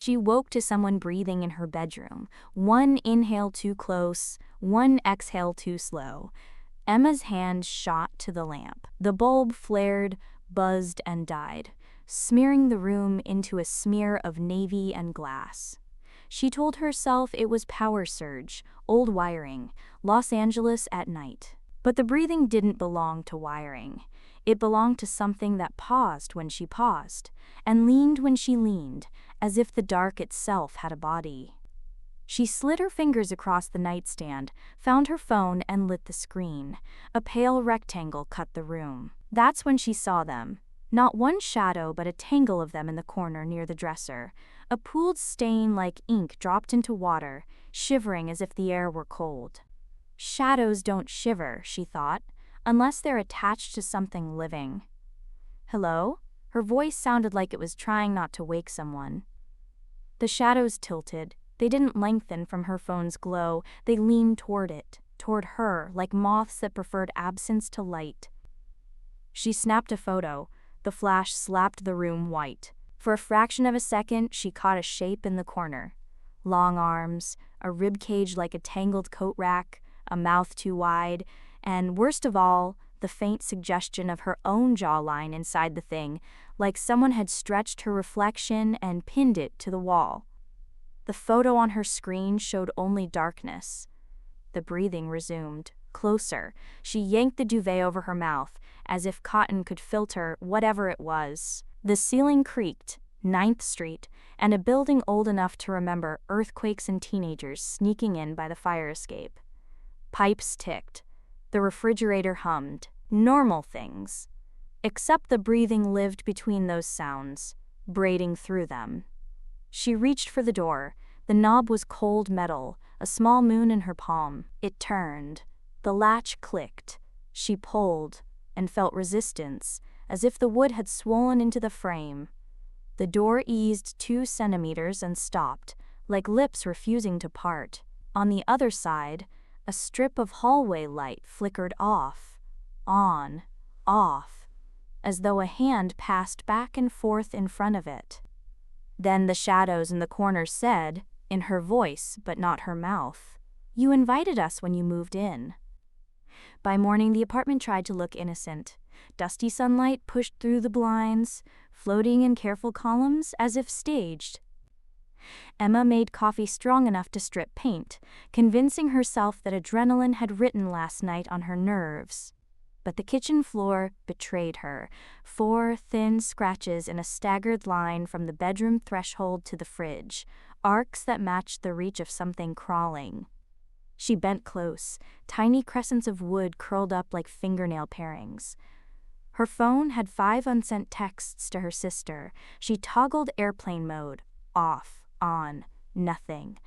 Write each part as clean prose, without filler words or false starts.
She woke to someone breathing in her bedroom. One inhale too close, one exhale too slow. Emma's hand shot to the lamp. The bulb flared, buzzed, and died, smearing the room into a smear of navy and glass. She told herself it was power surge, old wiring, Los Angeles at night. But the breathing didn't belong to wiring. It belonged to something that paused when she paused, and leaned when she leaned, as if the dark itself had a body. She slid her fingers across the nightstand, found her phone, and lit the screen. A pale rectangle cut the room. That's when she saw them. Not one shadow, but a tangle of them in the corner near the dresser. A pooled stain like ink dropped into water, shivering as if the air were cold. Shadows don't shiver, she thought, unless they're attached to something living. Hello? Her voice sounded like it was trying not to wake someone. The shadows tilted. They didn't lengthen from her phone's glow. They leaned toward it, toward her, like moths that preferred absence to light. She snapped a photo. The flash slapped the room white. For a fraction of a second, she caught a shape in the corner. Long arms, a ribcage like a tangled coat rack, a mouth too wide, and worst of all, the faint suggestion of her own jawline inside the thing, like someone had stretched her reflection and pinned it to the wall. The photo on her screen showed only darkness. The breathing resumed. Closer. She yanked the duvet over her mouth, as if cotton could filter whatever it was. The ceiling creaked. 9th Street, and a building old enough to remember earthquakes and teenagers sneaking in by the fire escape. Pipes ticked. The refrigerator hummed. Normal things. Except the breathing lived between those sounds, braiding through them. She reached for the door. The knob was cold metal, a small moon in her palm. It turned. The latch clicked. She pulled, and felt resistance, as if the wood had swollen into the frame. The door eased 2 centimeters and stopped, like lips refusing to part. On the other side, a strip of hallway light flickered off, on, off, as though a hand passed back and forth in front of it. Then the shadows in the corner said, in her voice but not her mouth, "You invited us when you moved in." By morning, the apartment tried to look innocent. Dusty sunlight pushed through the blinds, floating in careful columns as if staged. Emma made coffee strong enough to strip paint, convincing herself that adrenaline had written last night on her nerves. But the kitchen floor betrayed her. 4 thin scratches in a staggered line from the bedroom threshold to the fridge, arcs that matched the reach of something crawling. She bent close, tiny crescents of wood curled up like fingernail parings. Her phone had 5 unsent texts to her sister. She toggled airplane mode, off, on, nothing.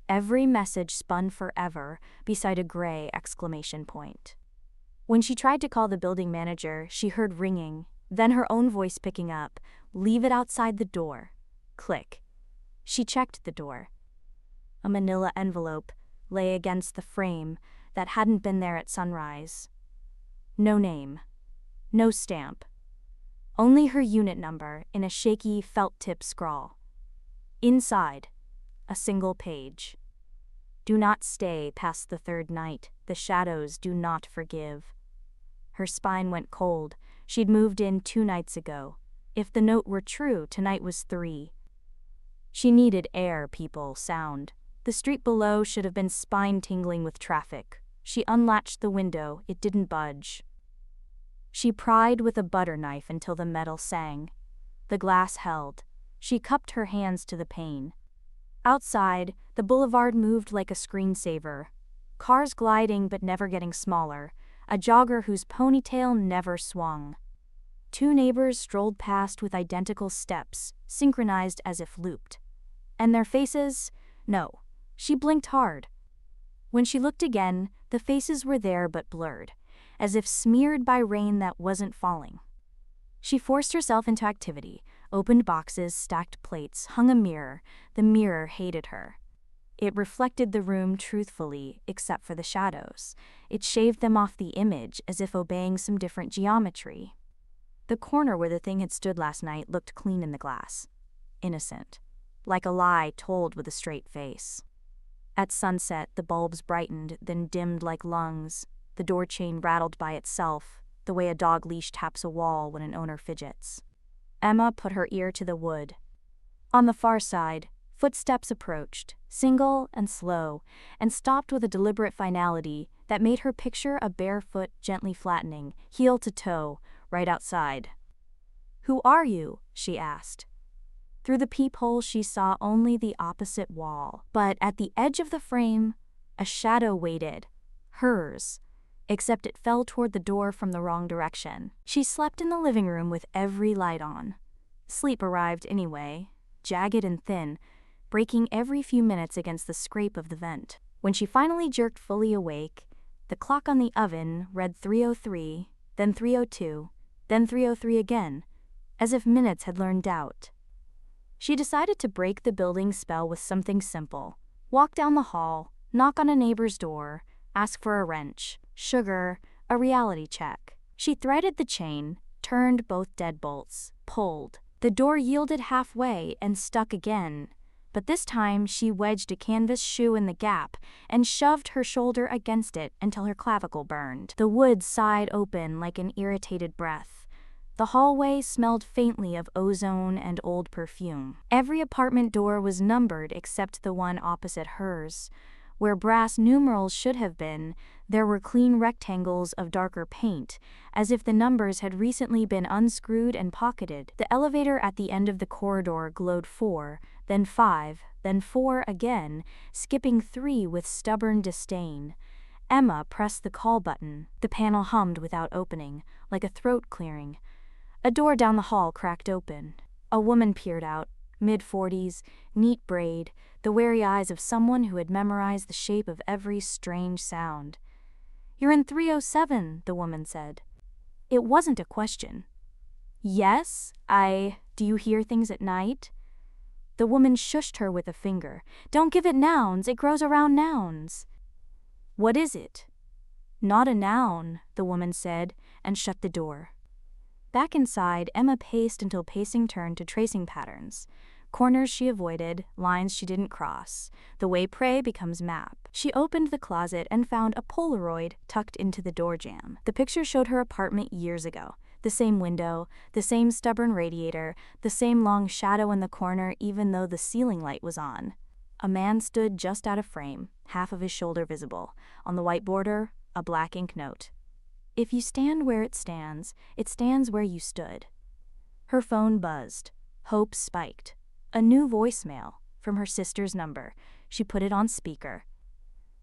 Every message spun forever beside a gray exclamation point. When she tried to call the building manager, she heard ringing, then her own voice picking up, "Leave it outside the door." Click. She checked the door. A manila envelope lay against the frame that hadn't been there at sunrise. No name. No stamp. Only her unit number in a shaky felt-tip scrawl. Inside, a single page. Do not stay past the 3rd night. The shadows do not forgive. Her spine went cold. She'd moved in 2 nights ago. If the note were true, tonight was 3. She needed air, people, sound. The street below should have been spine-tingling with traffic. She unlatched the window. It didn't budge. She pried with a butter knife until the metal sang. The glass held. She cupped her hands to the pane. Outside, the boulevard moved like a screensaver. Cars gliding but never getting smaller. A jogger whose ponytail never swung. 2 neighbors strolled past with identical steps, synchronized as if looped. And their faces? No. She blinked hard. When she looked again, the faces were there but blurred, as if smeared by rain that wasn't falling. She forced herself into activity, opened boxes, stacked plates, hung a mirror. The mirror hated her. It reflected the room truthfully, except for the shadows. It shaved them off the image, as if obeying some different geometry. The corner where the thing had stood last night looked clean in the glass. Innocent. like a lie told with a straight face. At sunset, the bulbs brightened, then dimmed like lungs. The door chain rattled by itself, the way a dog leash taps a wall when an owner fidgets. Emma put her ear to the wood. On the far side, footsteps approached, single and slow, and stopped with a deliberate finality that made her picture a bare foot gently flattening, heel to toe, right outside. "Who are you?" she asked. Through the peephole she saw only the opposite wall, but at the edge of the frame, a shadow waited. Hers, except it fell toward the door from the wrong direction. She slept in the living room with every light on. Sleep arrived anyway, jagged and thin, breaking every few minutes against the scrape of the vent. When she finally jerked fully awake, the clock on the oven read 3:03, then 3:02, then 3:03 again, as if minutes had learned doubt. She decided to break the building spell with something simple. Walk down the hall, knock on a neighbor's door, ask for a wrench, sugar, a reality check. She threaded the chain, turned both deadbolts, pulled. The door yielded halfway and stuck again, but this time she wedged a canvas shoe in the gap and shoved her shoulder against it until her clavicle burned. The wood sighed open like an irritated breath. The hallway smelled faintly of ozone and old perfume. Every apartment door was numbered except the one opposite hers. Where brass numerals should have been, there were clean rectangles of darker paint, as if the numbers had recently been unscrewed and pocketed. The elevator at the end of the corridor glowed 4, then 5, then 4 again, skipping 3 with stubborn disdain. Emma pressed the call button. The panel hummed without opening, like a throat clearing. A door down the hall cracked open. A woman peered out, mid-40s, neat braid, the wary eyes of someone who had memorized the shape of every strange sound. "You're in 307, the woman said. It wasn't a question. "Yes, do you hear things at night?" The woman shushed her with a finger. "Don't give it nouns, it grows around nouns." "What is it?" "Not a noun," the woman said, and shut the door. Back inside, Emma paced until pacing turned to tracing patterns. Corners she avoided, lines she didn't cross, the way prey becomes map. She opened the closet and found a Polaroid tucked into the door jamb. The picture showed her apartment years ago. The same window, the same stubborn radiator, the same long shadow in the corner even though the ceiling light was on. A man stood just out of frame, half of his shoulder visible. On the white border, a black ink note. "If you stand where it stands where you stood." Her phone buzzed. Hope spiked. A new voicemail, from her sister's number. She put it on speaker.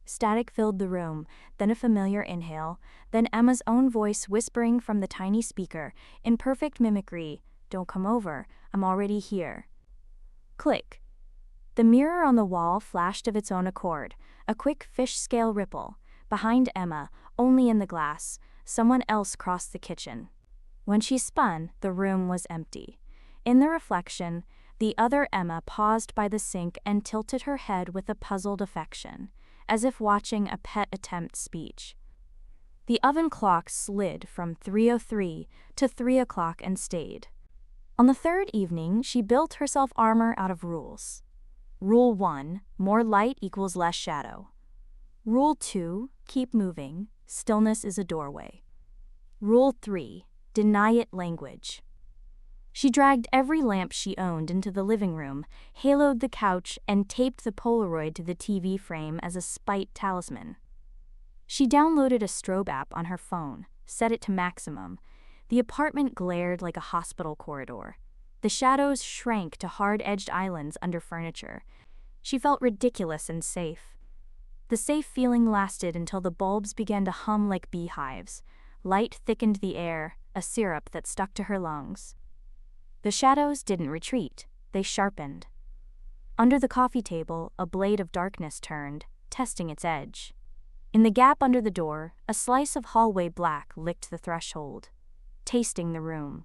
Static filled the room, then a familiar inhale, then Emma's own voice whispering from the tiny speaker, in perfect mimicry, "Don't come over, I'm already here." Click. The mirror on the wall flashed of its own accord, a quick fish-scale ripple. Behind Emma, only in the glass, someone else crossed the kitchen. When she spun, the room was empty. In the reflection, the other Emma paused by the sink and tilted her head with a puzzled affection, as if watching a pet attempt speech. The oven clock slid from 3:03 to 3 o'clock and stayed. On the third evening, she built herself armor out of rules. Rule 1, more light equals less shadow. Rule 2, keep moving, stillness is a doorway. Rule 3, deny it language. She dragged every lamp she owned into the living room, haloed the couch, and taped the Polaroid to the TV frame as a spite talisman. She downloaded a strobe app on her phone, set it to maximum. The apartment glared like a hospital corridor. The shadows shrank to hard-edged islands under furniture. She felt ridiculous and safe. The safe feeling lasted until the bulbs began to hum like beehives. Light thickened the air, a syrup that stuck to her lungs. The shadows didn't retreat, they sharpened. Under the coffee table, a blade of darkness turned, testing its edge. In the gap under the door, a slice of hallway black licked the threshold, tasting the room.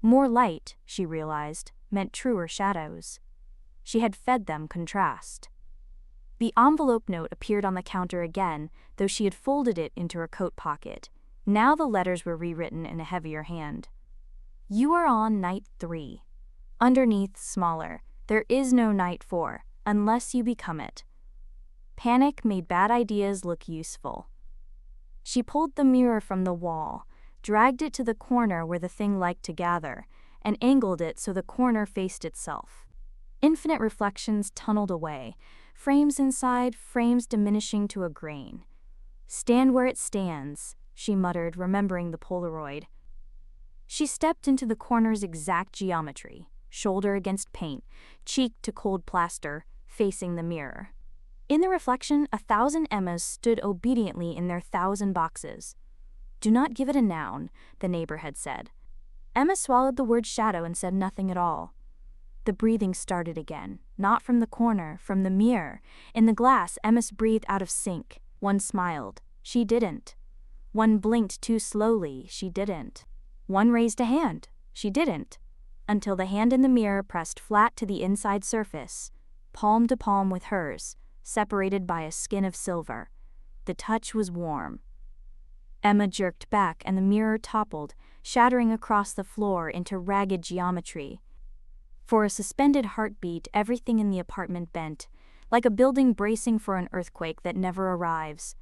More light, she realized, meant truer shadows. She had fed them contrast. The envelope note appeared on the counter again, though she had folded it into her coat pocket. Now the letters were rewritten in a heavier hand. "You are on night 3. Underneath, smaller, There is no night 4, unless you become it. Panic made bad ideas look useful. She pulled the mirror from the wall, dragged it to the corner where the thing liked to gather, and angled it so the corner faced itself. Infinite reflections tunneled away, frames inside, frames diminishing to a grain. Stand where it stands, she muttered, remembering the Polaroid. She stepped into the corner's exact geometry, shoulder against paint, cheek to cold plaster, facing the mirror. In the reflection, 1,000 Emmas stood obediently in their 1,000 boxes. Do not give it a noun, the neighbor had said. Emma swallowed the word shadow and said nothing at all. The breathing started again, not from the corner, from the mirror. In the glass, Emma breathed out of sync. One smiled. She didn't. One blinked too slowly. She didn't. One raised a hand. She didn't. Until the hand in the mirror pressed flat to the inside surface, palm to palm with hers, separated by a skin of silver. The touch was warm. Emma jerked back and the mirror toppled, shattering across the floor into ragged geometry. For a suspended heartbeat, everything in the apartment bent, like a building bracing for an earthquake that never arrives.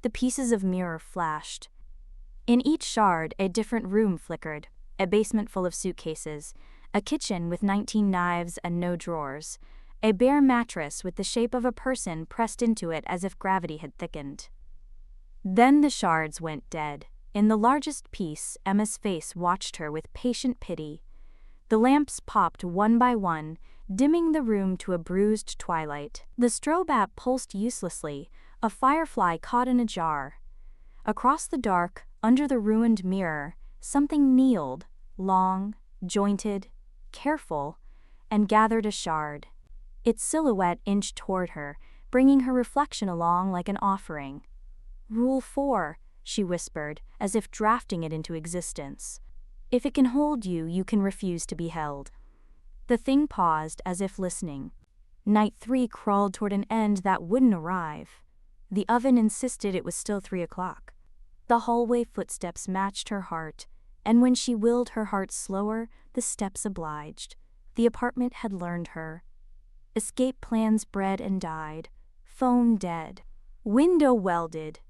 The pieces of mirror flashed. In each shard, a different room flickered, a basement full of suitcases, a kitchen with 19 knives and no drawers, a bare mattress with the shape of a person pressed into it as if gravity had thickened. Then the shards went dead. In the largest piece, Emma's face watched her with patient pity. The lamps popped one by one, dimming the room to a bruised twilight. The strobe app pulsed uselessly, a firefly caught in a jar. Across the dark, under the ruined mirror, something kneeled, long, jointed, careful, and gathered a shard. Its silhouette inched toward her, bringing her reflection along like an offering. Rule 4, she whispered, as if drafting it into existence. If it can hold you, you can refuse to be held. The thing paused, as if listening. Night 3 crawled toward an end that wouldn't arrive. The oven insisted it was still 3 o'clock. The hallway footsteps matched her heart, and when she willed her heart slower, the steps obliged. The apartment had learned her. Escape plans bred and died. Phone dead. Window welded.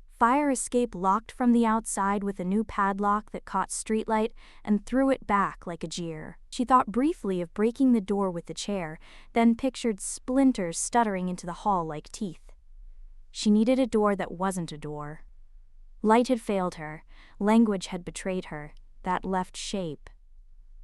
Fire escape locked from the outside with a new padlock that caught streetlight and threw it back like a jeer. She thought briefly of breaking the door with the chair, then pictured splinters stuttering into the hall like teeth. She needed a door that wasn't a door. Light had failed her, language had betrayed her, that left shape.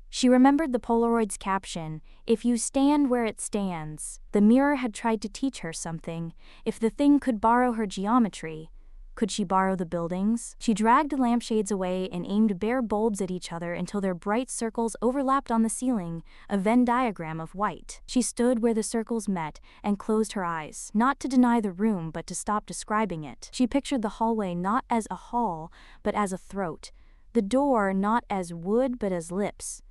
She remembered the Polaroid's caption, "If you stand where it stands." The mirror had tried to teach her something. If the thing could borrow her geometry, could she borrow the buildings? She dragged the lampshades away and aimed bare bulbs at each other until their bright circles overlapped on the ceiling, a Venn diagram of white. She stood where the circles met and closed her eyes, not to deny the room but to stop describing it. She pictured the hallway not as a hall but as a throat, the door not as wood but as lips.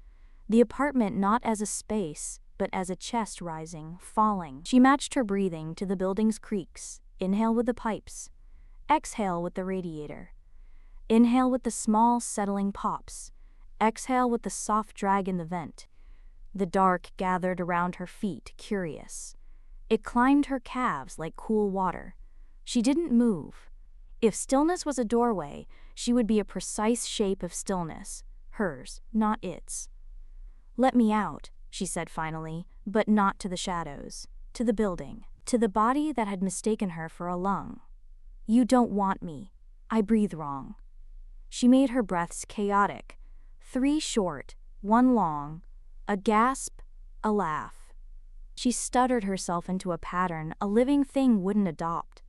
The apartment not as a space, but as a chest rising, falling. She matched her breathing to the building's creaks. Inhale with the pipes. Exhale with the radiator. Inhale with the small, settling pops. Exhale with the soft drag in the vent. The dark gathered around her feet, curious. It climbed her calves like cool water. She didn't move. If stillness was a doorway, she would be a precise shape of stillness. Hers, not its. "Let me out," she said finally, but not to the shadows, to the building, to the body that had mistaken her for a lung. "You don't want me. I breathe wrong." She made her breaths chaotic, 3 short, 1 long, a gasp, a laugh. She stuttered herself into a pattern a living thing wouldn't adopt.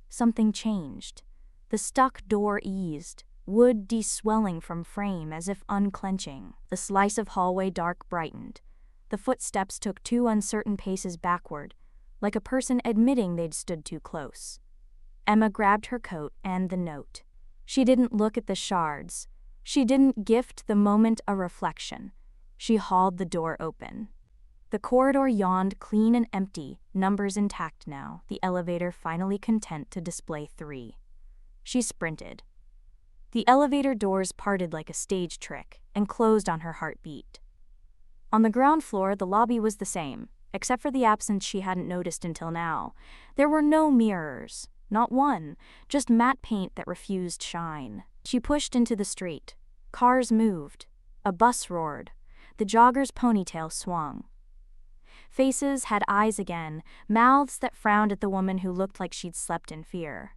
Something changed. The stuck door eased, wood de-swelling from frame as if unclenching. The slice of hallway dark brightened. The footsteps took 2 uncertain paces backward, like a person admitting they'd stood too close. Emma grabbed her coat and the note. She didn't look at the shards. She didn't gift the moment a reflection. She hauled the door open. The corridor yawned clean and empty, numbers intact now, the elevator finally content to display 3. She sprinted. The elevator doors parted like a stage trick and closed on her heartbeat. On the ground floor, the lobby was the same, except for the absence she hadn't noticed until now. There were no mirrors, not one, just matte paint that refused shine. She pushed into the street. Cars moved. A bus roared. The jogger's ponytail swung. Faces had eyes again, mouths that frowned at the woman who looked like she'd slept in fear.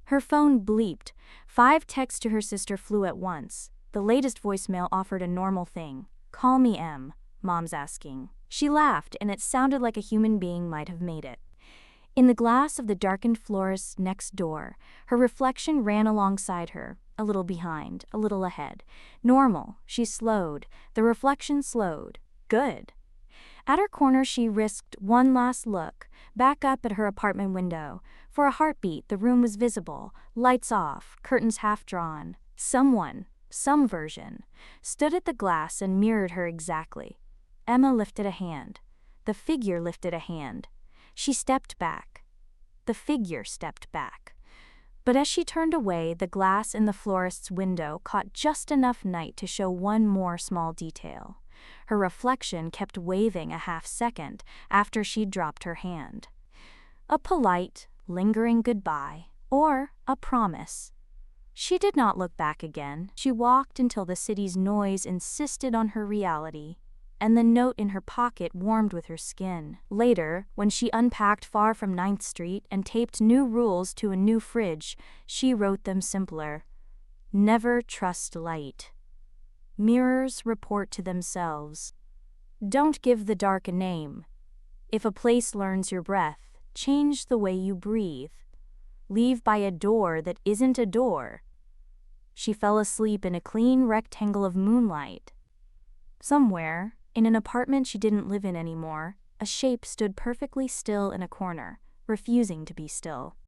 Her phone bleeped. 5 texts to her sister flew at once. The latest voicemail offered a normal thing. "Call me Em," Mom's asking. She laughed, and it sounded like a human being might have made it. In the glass of the darkened florist's next door, her reflection ran alongside her, a little behind, a little ahead. Normal. She slowed. The reflection slowed. Good. At her corner, she risked one last look, back up at her apartment window. For a heartbeat, the room was visible, lights off, curtains half drawn. Someone, some version, stood at the glass and mirrored her exactly. Emma lifted a hand. The figure lifted a hand. She stepped back. The figure stepped back. But as she turned away, the glass in the florist's window caught just enough light to show one more small detail. Her reflection kept waving a half-second after she'd dropped her hand. A polite, lingering goodbye, or a promise. She did not look back again. She walked until the city's noise insisted on her reality, and the note in her pocket warmed with her skin. Later, when she unpacked far from 9th Street and taped new rules to a new fridge, she wrote them simpler. Never trust light. Mirrors report to themselves. Don't give the dark a name. If a place learns your breath, change the way you breathe. Leave by a door that isn't a door. She fell asleep in a clean rectangle of moonlight. Somewhere, in an apartment she didn't live in anymore, a shape stood perfectly still in a corner, refusing to be still.